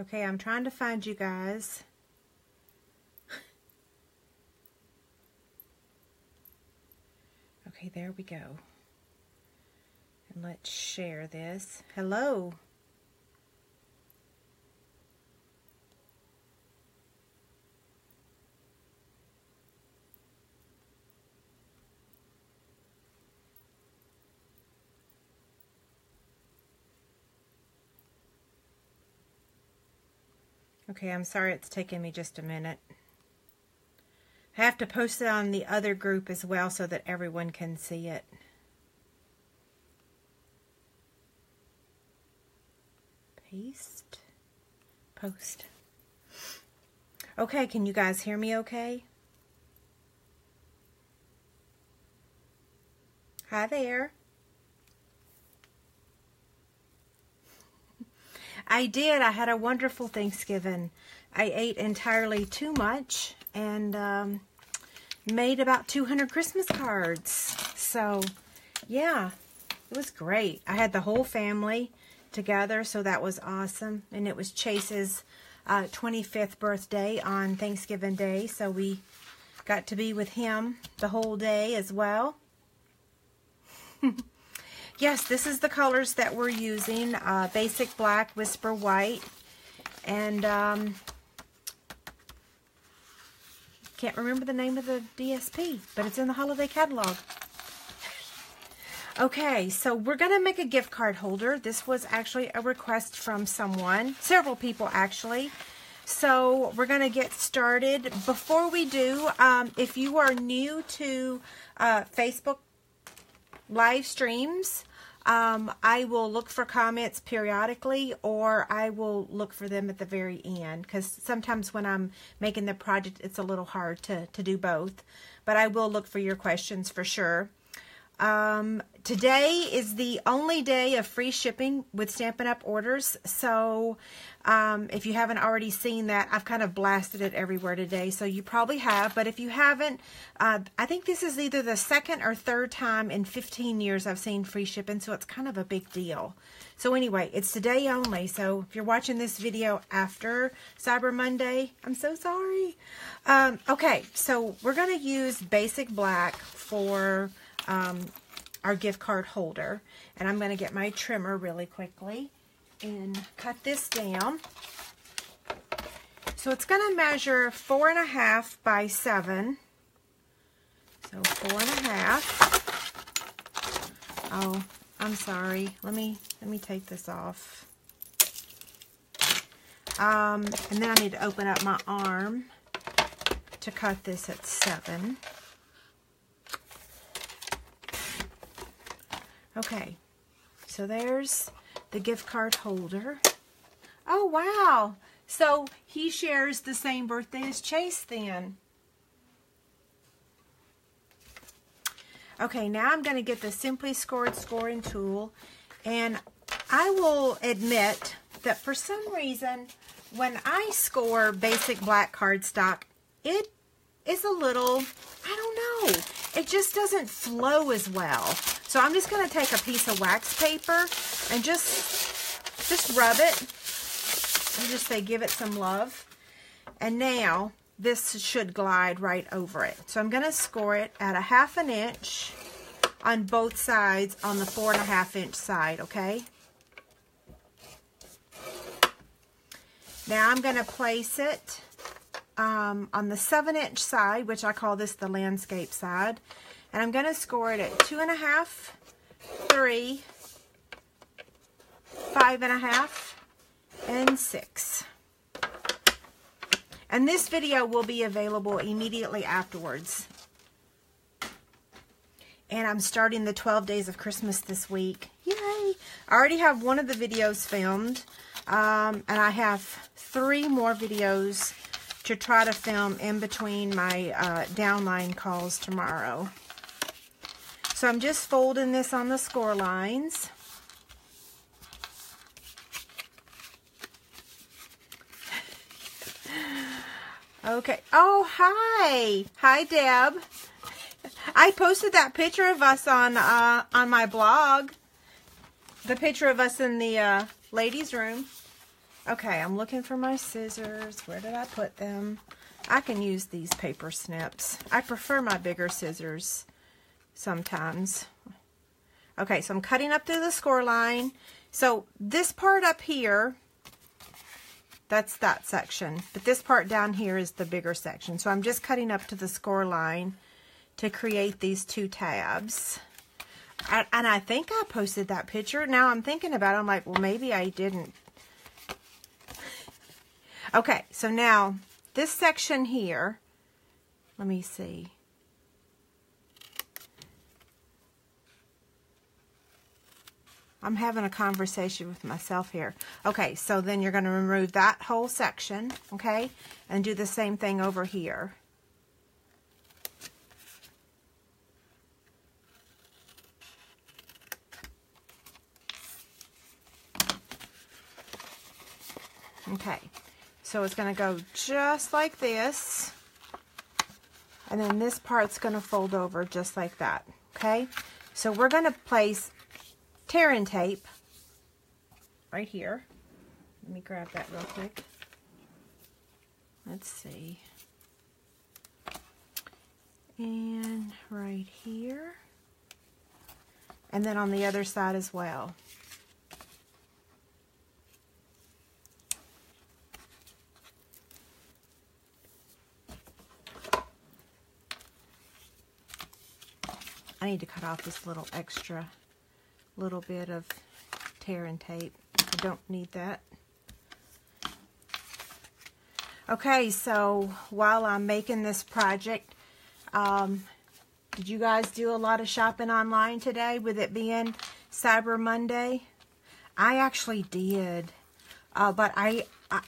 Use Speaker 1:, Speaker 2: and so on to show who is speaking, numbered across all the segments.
Speaker 1: Okay, I'm trying to find you guys. Okay, there we go. And let's share this. Hello. Okay, I'm sorry it's taking me just a minute. I have to post it on the other group as well so that everyone can see it. Paste. Post. Okay, can you guys hear me okay? Hi there. I did. I had a wonderful Thanksgiving. I ate entirely too much and made about 200 Christmas cards. So, yeah, it was great. I had the whole family together, so that was awesome. And it was Chase's 25th birthday on Thanksgiving Day, so we got to be with him the whole day as well. Yes, this is the colors that we're using. Basic Black, Whisper White, and can't remember the name of the DSP, but it's in the holiday catalog. Okay, so we're going to make a gift card holder. This was actually a request from someone, several people actually. So we're going to get started. Before we do, if you are new to Facebook live streams, I will look for comments periodically, or I will look for them at the very end, because sometimes when I'm making the project, it's a little hard to do both. But I will look for your questions for sure. Today is the only day of free shipping with Stampin' Up! Orders. So if you haven't already seen that, I've kind of blasted it everywhere today. So you probably have. But if you haven't, I think this is either the second or third time in 15 years I've seen free shipping. So it's kind of a big deal. So anyway, it's today only. So if you're watching this video after Cyber Monday, I'm so sorry. Okay, so we're going to use Basic Black for our gift card holder, and I'm going to get my trimmer really quickly and cut this down. So it's going to measure 4.5 by 7. So 4.5. Oh, I'm sorry. Let me take this off. And then I need to open up my arm to cut this at 7. Okay, so there's the gift card holder. Oh, wow. So he shares the same birthday as Chase then. Okay, now I'm going to get the Simply Scored scoring tool. And I will admit that for some reason, when I score Basic Black cardstock, it is a little, I don't know, it just doesn't flow as well. So I'm just going to take a piece of wax paper and just rub it and just say give it some love. And now this should glide right over it. So I'm going to score it at 1/2 inch on both sides on the 4.5 inch side, okay? Now I'm going to place it on the 7 inch side, which I call this the landscape side. And I'm going to score it at 2.5, 3, 5.5, and 6. And this video will be available immediately afterwards. And I'm starting the 12 Days of Christmas this week. Yay! I already have one of the videos filmed. And I have 3 more videos to try to film in between my downline calls tomorrow. So I'm just folding this on the score lines. Okay. Oh, hi. Hi, Deb. I posted that picture of us on my blog. The picture of us in the ladies' room. Okay, I'm looking for my scissors. Where did I put them? I can use these paper snips. I prefer my bigger scissors sometimes. Okay, so I'm cutting up through the score line. So this part up here, that's that section. But this part down here is the bigger section. So I'm just cutting up to the score line to create these 2 tabs. And I think I posted that picture. Now I'm thinking about it. I'm like, well, maybe I didn't. Okay, so now this section here, let me see. I'm having a conversation with myself here. Okay, so then you're going to remove that whole section, okay, and do the same thing over here. Okay, so it's going to go just like this, and then this part's going to fold over just like that, okay? So we're going to place tear-in tape right here. Let me grab that real quick. Let's see. And right here. And then on the other side as well. I need to cut off this little extra little bit of tear-in tape. I don't need that. Okay, so while I'm making this project, did you guys do a lot of shopping online today with it being Cyber Monday? I actually did. But I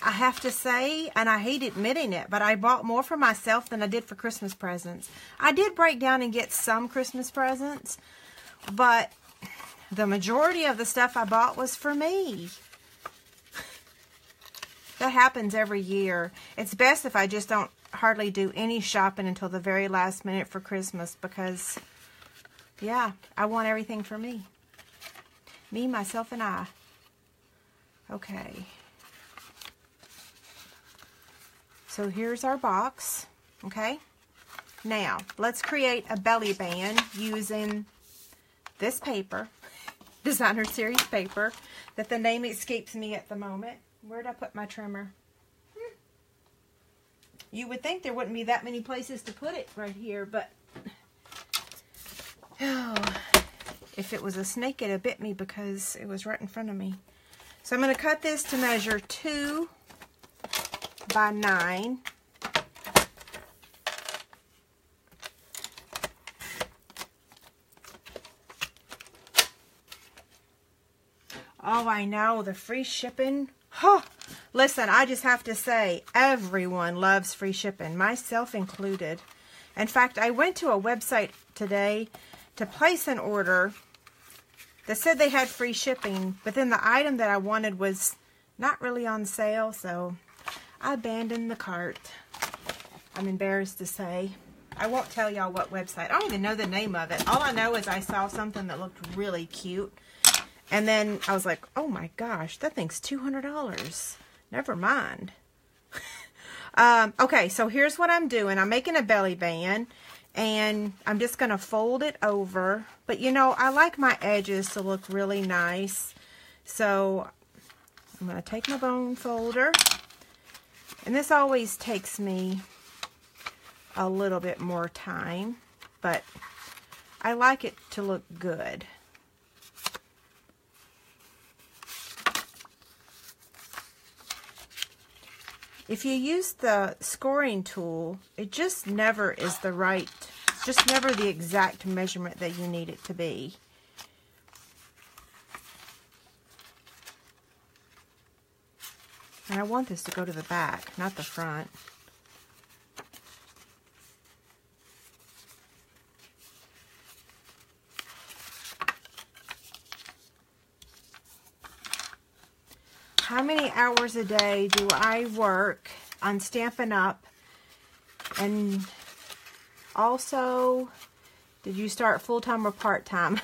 Speaker 1: have to say, and I hate admitting it, but I bought more for myself than I did for Christmas presents. I did break down and get some Christmas presents, but the majority of the stuff I bought was for me. That happens every year. It's best if I just don't hardly do any shopping until the very last minute for Christmas because, yeah, I want everything for me. Me, myself, and I. Okay. So here's our box, okay? Now, let's create a belly band using this paper, Designer Series paper, that the name escapes me at the moment. Where'd I put my trimmer? You would think there wouldn't be that many places to put it right here, but oh, if it was a snake, it'd have bit me because it was right in front of me. So I'm going to cut this to measure 2 by 9. Oh, I know, the free shipping. Huh. Listen, I just have to say, everyone loves free shipping, myself included. In fact, I went to a website today to place an order that said they had free shipping, but then the item that I wanted was not really on sale, so I abandoned the cart. I'm embarrassed to say. I won't tell y'all what website. I don't even know the name of it. All I know is I saw something that looked really cute. And then I was like, oh my gosh, that thing's $200. Never mind. Okay, so here's what I'm doing. I'm making a belly band. And I'm just going to fold it over. But you know, I like my edges to look really nice. So I'm going to take my bone folder. And this always takes me a little bit more time. But I like it to look good. If you use the scoring tool, it just never is the right, just never the exact measurement that you need it to be. And I want this to go to the back, not the front. How many hours a day do I work on Stampin' Up? And also, did you start full-time or part-time?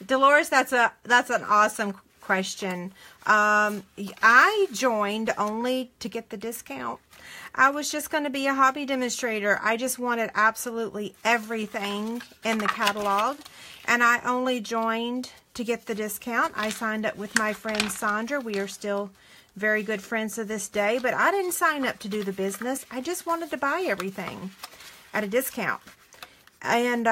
Speaker 1: Dolores, that's an awesome question. question. I joined only to get the discount. I was just going to be a hobby demonstrator. I just wanted absolutely everything in the catalog, and I only joined to get the discount. I signed up with my friend Sandra. We are still very good friends to this day, but I didn't sign up to do the business. I just wanted to buy everything at a discount. And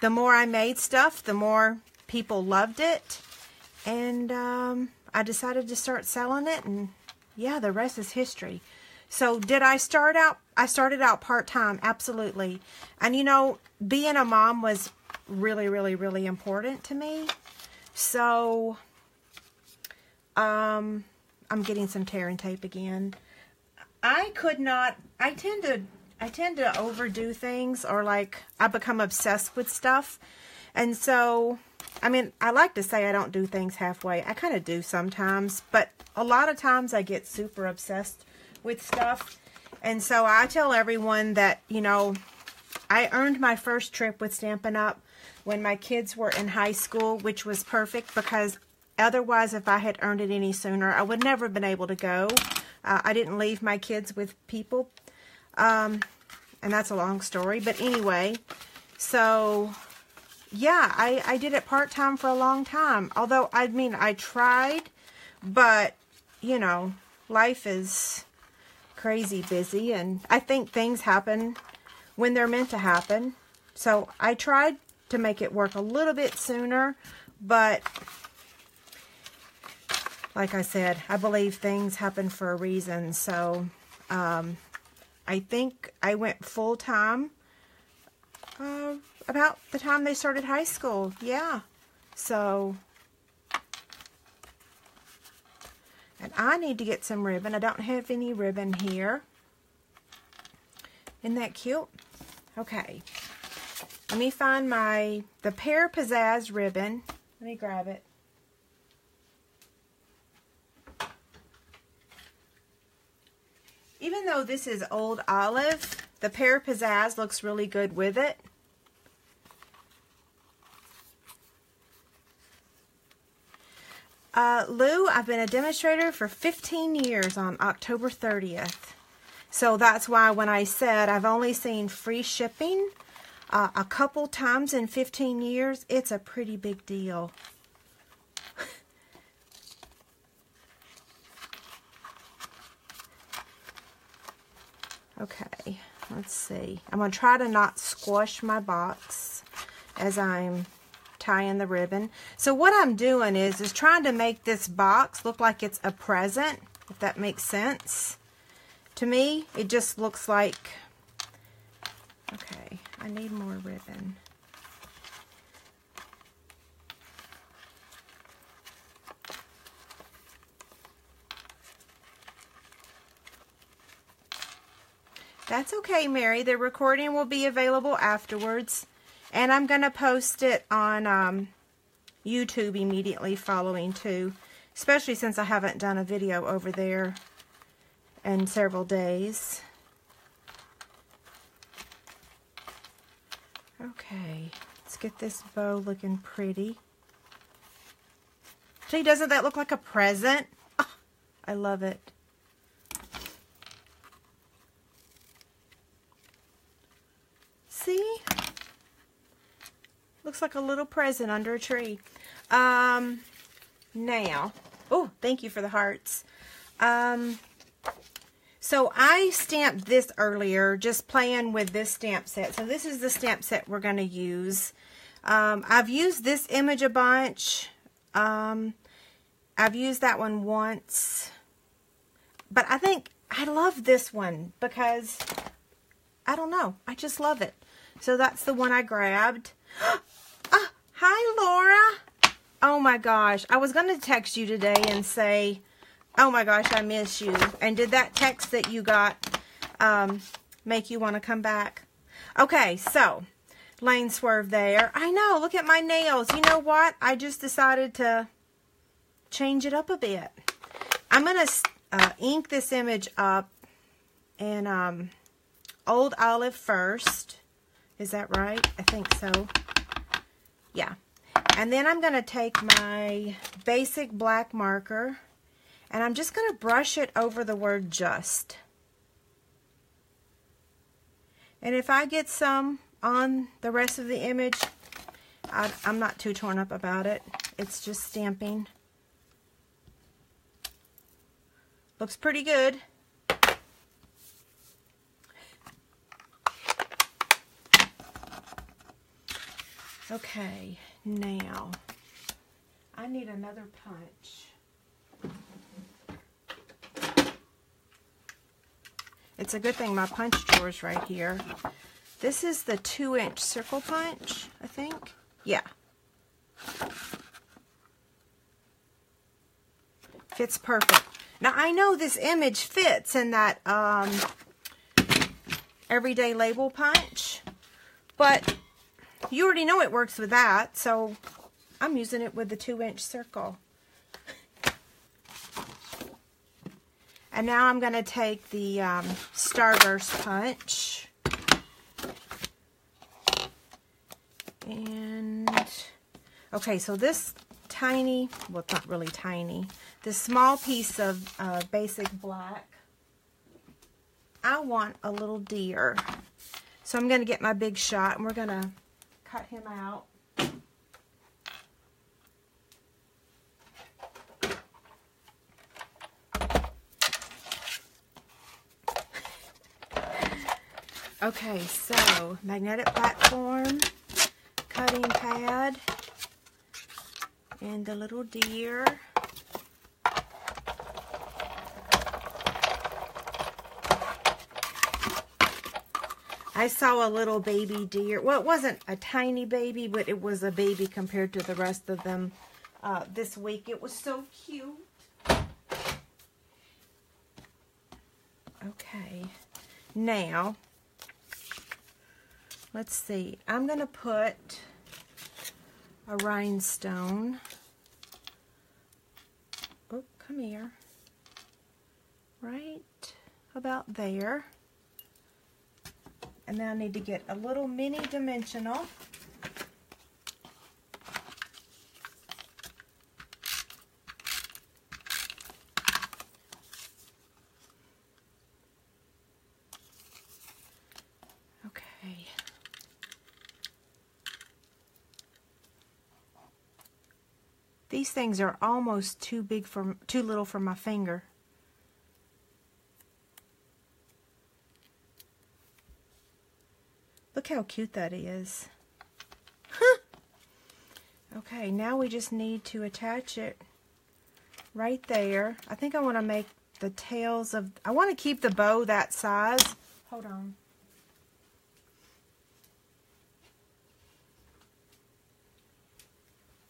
Speaker 1: the more I made stuff, the more people loved it. And I decided to start selling it, and yeah, the rest is history. So did I start out? I started out part-time, absolutely. And you know, being a mom was really, really, really important to me. So I'm getting some tear and tape again. I tend to overdo things, or like I become obsessed with stuff. And so, I mean, I like to say I don't do things halfway. I kind of do sometimes, but a lot of times I get super obsessed with stuff. And so I tell everyone that, you know, I earned my first trip with Stampin' Up! When my kids were in high school, which was perfect, because otherwise, if I had earned it any sooner, I would never have been able to go. I didn't leave my kids with people. And that's a long story. But anyway, so yeah, I did it part-time for a long time. Although, I mean, I tried, but, you know, life is crazy busy, and I think things happen when they're meant to happen. So I tried to make it work a little bit sooner, but like I said, I believe things happen for a reason. So I think I went full-time about the time they started high school. Yeah. So, and I need to get some ribbon. I don't have any ribbon here. Isn't that cute? Okay. Let me find the Pear Pizzazz ribbon. Let me grab it. Even though this is Old Olive, the Pear Pizzazz looks really good with it. Lou, I've been a demonstrator for 15 years on October 30th. So that's why when I said I've only seen free shipping a couple times in 15 years, it's a pretty big deal. Okay, let's see. I'm going to try to not squash my box as I'm tying the ribbon. So what I'm doing is trying to make this box look like it's a present, if that makes sense. To me, it just looks like, okay, I need more ribbon. That's okay, Mary. The recording will be available afterwards, and I'm going to post it on YouTube immediately following too, especially since I haven't done a video over there in several days. Okay, let's get this bow looking pretty. See, doesn't that look like a present? Oh, I love it. See? Looks like a little present under a tree. Now, oh, thank you for the hearts. So I stamped this earlier, just playing with this stamp set. So this is the stamp set we're going to use. I've used this image a bunch. I've used that one once. But I think I love this one because, I don't know, I just love it. So that's the one I grabbed. Hi, Laura. Oh my gosh. I was going to text you today and say, oh my gosh, I miss you. And did that text that you got make you want to come back? Okay, so lane swerve there. I know, look at my nails. You know what? I just decided to change it up a bit. I'm going to ink this image up in Old Olive first. Is that right? I think so. Yeah. And then I'm going to take my basic black marker and I'm just going to brush it over the word just. And if I get some on the rest of the image, I'm not too torn up about it. It's just stamping. Looks pretty good. Okay, now I need another punch. It's a good thing my punch drawer is right here. This is the 2-inch circle punch, I think. Yeah. Fits perfect. Now I know this image fits in that everyday label punch, but you already know it works with that, so I'm using it with the 2-inch circle. And now I'm going to take the Starburst punch. And, okay, so this tiny, well, it's not really tiny, this small piece of basic black, I want a little deer. So I'm going to get my big shot, and we're going to cut him out. Okay, so magnetic platform, cutting pad, and the little deer. I saw a little baby deer. Well, it wasn't a tiny baby, but it was a baby compared to the rest of them this week. It was so cute. Okay, now let's see. I'm going to put a rhinestone. Oh, come here. Right about there. And then I need to get a little mini dimensional. Okay. These things are almost too little for my finger. Look how cute that is. Huh. Okay, now we just need to attach it right there. I think I want to make the tails of, I want to keep the bow that size. Hold on.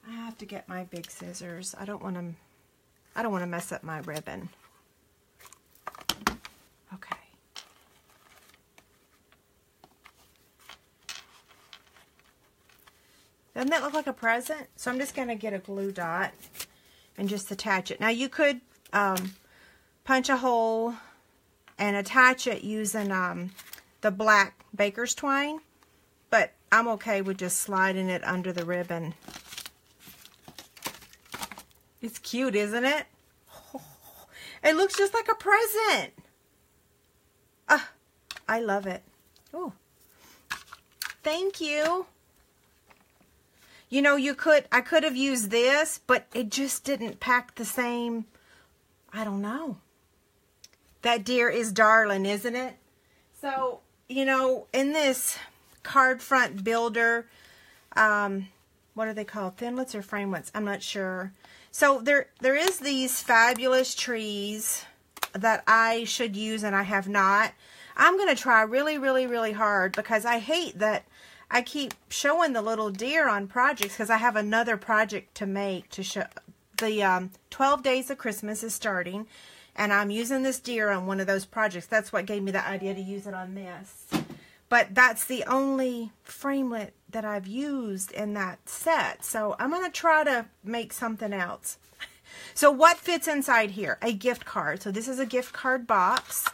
Speaker 1: I have to get my big scissors. I don't want to mess up my ribbon. Okay. Doesn't that look like a present? So I'm just going to get a glue dot and just attach it. Now you could punch a hole and attach it using the black baker's twine, but I'm okay with just sliding it under the ribbon. It's cute, isn't it? Oh, it looks just like a present. I love it. Oh, thank you. You know, I could have used this, but it just didn't pack the same, I don't know. That deer is darling, isn't it? So, you know, in this card front builder, what are they called? Thinlits or framelits? I'm not sure. So there is these fabulous trees that I should use and I have not. I'm going to try really, really, really hard because I hate that I keep showing the little deer on projects because I have another project to make to show. The 12 Days of Christmas is starting, and I'm using this deer on one of those projects. That's what gave me the idea to use it on this. But that's the only framelit that I've used in that set. So I'm going to try to make something else. So what fits inside here? A gift card. So this is a gift card box,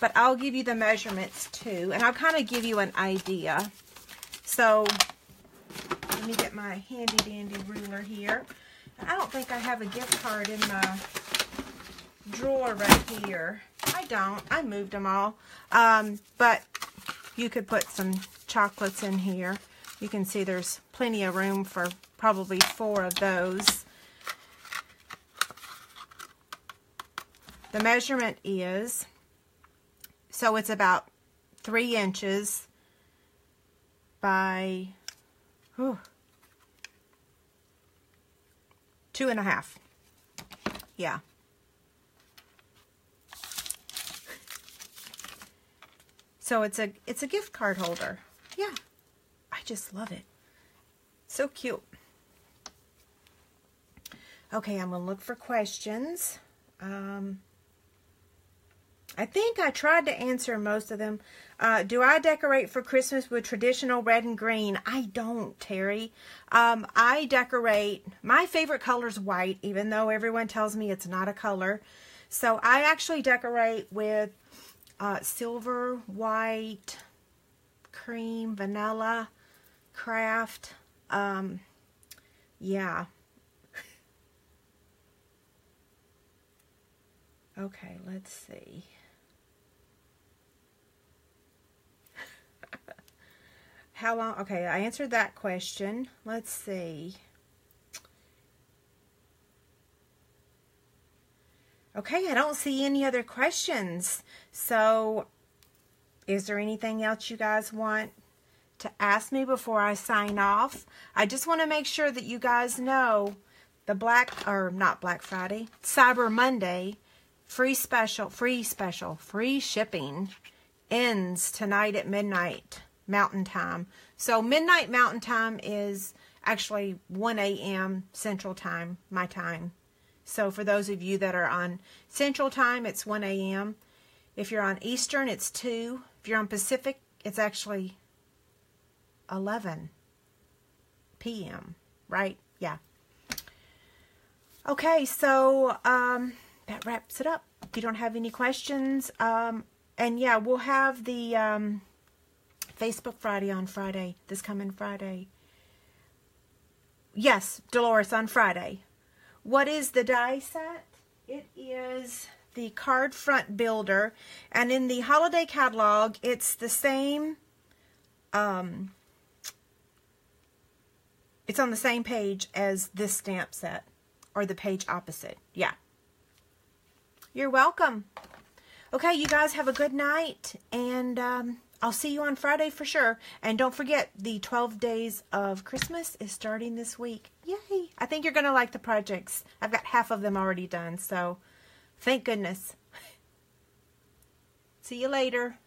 Speaker 1: but I'll give you the measurements too, and I'll kind of give you an idea. So me get my handy dandy ruler here. I don't think I have a gift card in my drawer right here. I don't. I moved them all. But you could put some chocolates in here. You can see there's plenty of room for probably 4 of those. The measurement is, so it's about 3 inches by 2.5. Yeah. So it's a gift card holder. Yeah. I just love it. So cute. Okay, I'm going to look for questions. I think I tried to answer most of them. Do I decorate for Christmas with traditional red and green? I don't, Terry. I decorate, my favorite color is white, even though everyone tells me it's not a color. So I actually decorate with silver, white, cream, vanilla, craft. Yeah. Okay, let's see. How long? Okay, I answered that question. Let's see. Okay, I don't see any other questions. So, is there anything else you guys want to ask me before I sign off? I just want to make sure that you guys know the not Black Friday, Cyber Monday free shipping ends tonight at midnight Mountain Time. So midnight Mountain Time is actually 1 a.m. Central Time, my time. So for those of you that are on Central Time, it's 1 a.m. If you're on Eastern, it's 2. If you're on Pacific, it's actually 11 p.m. Right? Yeah. Okay, so that wraps it up. If you don't have any questions, and yeah, we'll have the Facebook Friday on Friday, this coming Friday. Yes, Dolores, on Friday. What is the die set? It is the Card Front Builder, and in the holiday catalog, it's the same, it's on the same page as this stamp set, or the page opposite. Yeah. You're welcome. Okay, you guys have a good night, and I'll see you on Friday for sure. And don't forget, the 12 Days of Christmas is starting this week. Yay! I think you're going to like the projects. I've got half of them already done, so thank goodness. See you later.